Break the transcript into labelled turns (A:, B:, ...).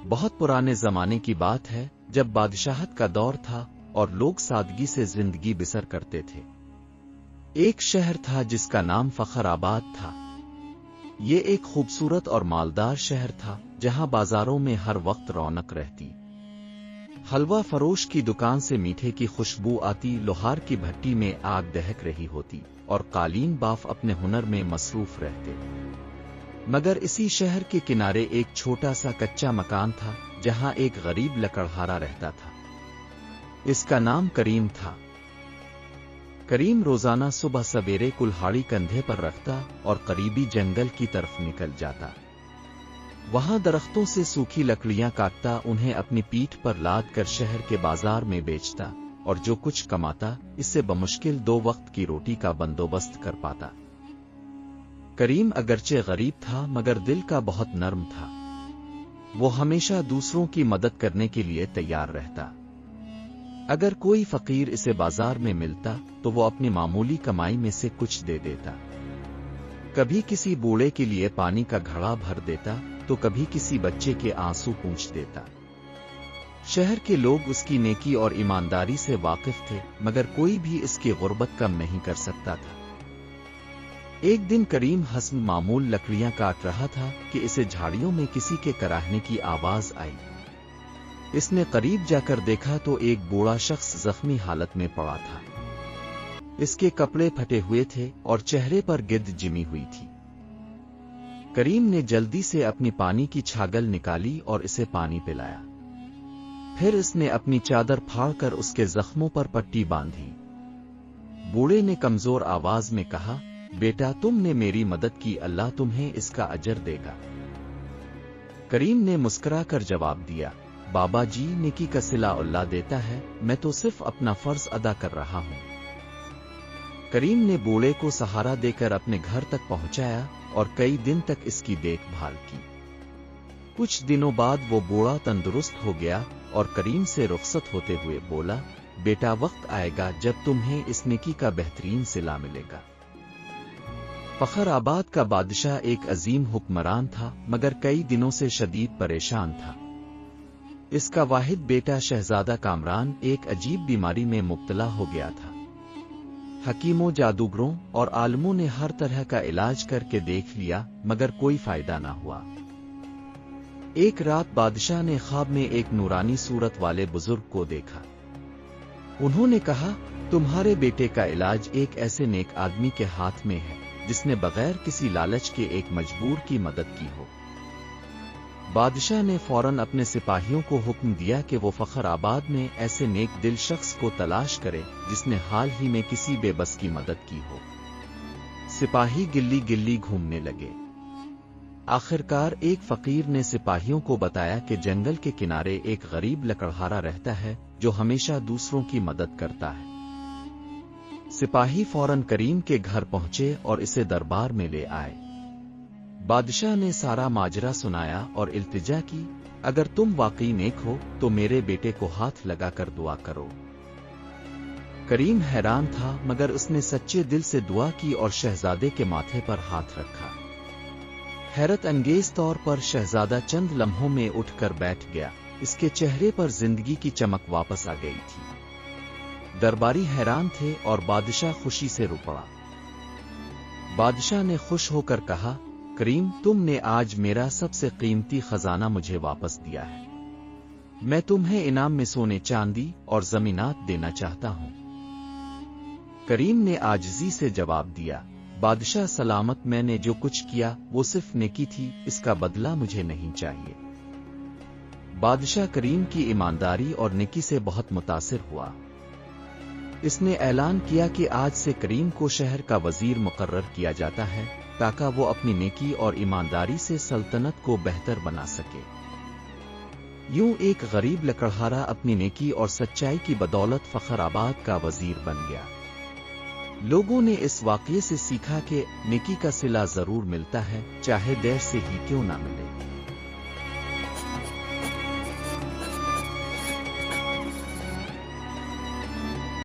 A: بہت پرانے زمانے کی بات ہے جب بادشاہت کا دور تھا اور لوگ سادگی سے زندگی بسر کرتے تھے۔ ایک شہر تھا جس کا نام فخر آباد تھا۔ یہ ایک خوبصورت اور مالدار شہر تھا جہاں بازاروں میں ہر وقت رونق رہتی۔ حلوہ فروش کی دکان سے میٹھے کی خوشبو آتی، لوہار کی بھٹی میں آگ دہک رہی ہوتی اور قالین باف اپنے ہنر میں مصروف رہتے۔ مگر اسی شہر کے کنارے ایک چھوٹا سا کچا مکان تھا جہاں ایک غریب لکڑہارا رہتا تھا۔ اس کا نام کریم تھا۔ کریم روزانہ صبح سویرے کلہاڑی کندھے پر رکھتا اور قریبی جنگل کی طرف نکل جاتا۔ وہاں درختوں سے سوکھی لکڑیاں کاٹتا، انہیں اپنی پیٹھ پر لاد کر شہر کے بازار میں بیچتا اور جو کچھ کماتا اس سے بمشکل 2 وقت کی روٹی کا بندوبست کر پاتا۔ کریم اگرچہ غریب تھا مگر دل کا بہت نرم تھا۔ وہ ہمیشہ دوسروں کی مدد کرنے کے لیے تیار رہتا۔ اگر کوئی فقیر اسے بازار میں ملتا تو وہ اپنی معمولی کمائی میں سے کچھ دے دیتا۔ کبھی کسی بوڑھے کے لیے پانی کا گھڑا بھر دیتا تو کبھی کسی بچے کے آنسو پونچھ دیتا۔ شہر کے لوگ اس کی نیکی اور ایمانداری سے واقف تھے مگر کوئی بھی اس کی غربت کم نہیں کر سکتا تھا۔ ایک دن کریم حسب معمول لکڑیاں کاٹ رہا تھا کہ اسے جھاڑیوں میں کسی کے کراہنے کی آواز آئی۔ اس نے قریب جا کر دیکھا تو ایک بوڑھا شخص زخمی حالت میں پڑا تھا۔ اس کے کپڑے پھٹے ہوئے تھے اور چہرے پر گرد جمی ہوئی تھی۔ کریم نے جلدی سے اپنی پانی کی چھاگل نکالی اور اسے پانی پلایا۔ پھر اس نے اپنی چادر پھاڑ کر اس کے زخموں پر پٹی باندھی۔ بوڑھے نے کمزور آواز میں کہا، بیٹا تم نے میری مدد کی، اللہ تمہیں اس کا اجر دے گا۔ کریم نے مسکرا کر جواب دیا، بابا جی نیکی کا صلہ اللہ دیتا ہے، میں تو صرف اپنا فرض ادا کر رہا ہوں۔ کریم نے بوڑھے کو سہارا دے کر اپنے گھر تک پہنچایا اور کئی دن تک اس کی دیکھ بھال کی۔ کچھ دنوں بعد وہ بوڑھا تندرست ہو گیا اور کریم سے رخصت ہوتے ہوئے بولا، بیٹا وقت آئے گا جب تمہیں اس نیکی کا بہترین صلہ ملے گا۔ فخر آباد کا بادشاہ ایک عظیم حکمران تھا مگر کئی دنوں سے شدید پریشان تھا۔ اس کا واحد بیٹا شہزادہ کامران ایک عجیب بیماری میں مبتلا ہو گیا تھا۔ حکیموں، جادوگروں اور عالموں نے ہر طرح کا علاج کر کے دیکھ لیا مگر کوئی فائدہ نہ ہوا۔ ایک رات بادشاہ نے خواب میں ایک نورانی صورت والے بزرگ کو دیکھا۔ انہوں نے کہا، تمہارے بیٹے کا علاج ایک ایسے نیک آدمی کے ہاتھ میں ہے جس نے بغیر کسی لالچ کے ایک مجبور کی مدد کی ہو۔ بادشاہ نے فوراً اپنے سپاہیوں کو حکم دیا کہ وہ فخر آباد میں ایسے نیک دل شخص کو تلاش کرے جس نے حال ہی میں کسی بے بس کی مدد کی ہو۔ سپاہی گلی گلی گھومنے لگے۔ آخرکار ایک فقیر نے سپاہیوں کو بتایا کہ جنگل کے کنارے ایک غریب لکڑہارا رہتا ہے جو ہمیشہ دوسروں کی مدد کرتا ہے۔ سپاہی فوراً کریم کے گھر پہنچے اور اسے دربار میں لے آئے۔ بادشاہ نے سارا ماجرا سنایا اور التجا کی، اگر تم واقعی نیک ہو تو میرے بیٹے کو ہاتھ لگا کر دعا کرو۔ کریم حیران تھا مگر اس نے سچے دل سے دعا کی اور شہزادے کے ماتھے پر ہاتھ رکھا۔ حیرت انگیز طور پر شہزادہ چند لمحوں میں اٹھ کر بیٹھ گیا، اس کے چہرے پر زندگی کی چمک واپس آ گئی تھی۔ درباری حیران تھے اور بادشاہ خوشی سے رو پڑا۔ بادشاہ نے خوش ہو کر کہا، کریم تم نے آج میرا سب سے قیمتی خزانہ مجھے واپس دیا ہے۔ میں تمہیں انعام میں سونے چاندی اور زمینات دینا چاہتا ہوں۔ کریم نے عاجزی سے جواب دیا، بادشاہ سلامت، میں نے جو کچھ کیا وہ صرف نیکی تھی، اس کا بدلہ مجھے نہیں چاہیے۔ بادشاہ کریم کی ایمانداری اور نیکی سے بہت متاثر ہوا۔ اس نے اعلان کیا کہ آج سے کریم کو شہر کا وزیر مقرر کیا جاتا ہے تاکہ وہ اپنی نیکی اور ایمانداری سے سلطنت کو بہتر بنا سکے۔ یوں ایک غریب لکڑہارا اپنی نیکی اور سچائی کی بدولت فخر آباد کا وزیر بن گیا۔ لوگوں نے اس واقعے سے سیکھا کہ نیکی کا صلہ ضرور ملتا ہے، چاہے دیر سے ہی کیوں نہ ملے۔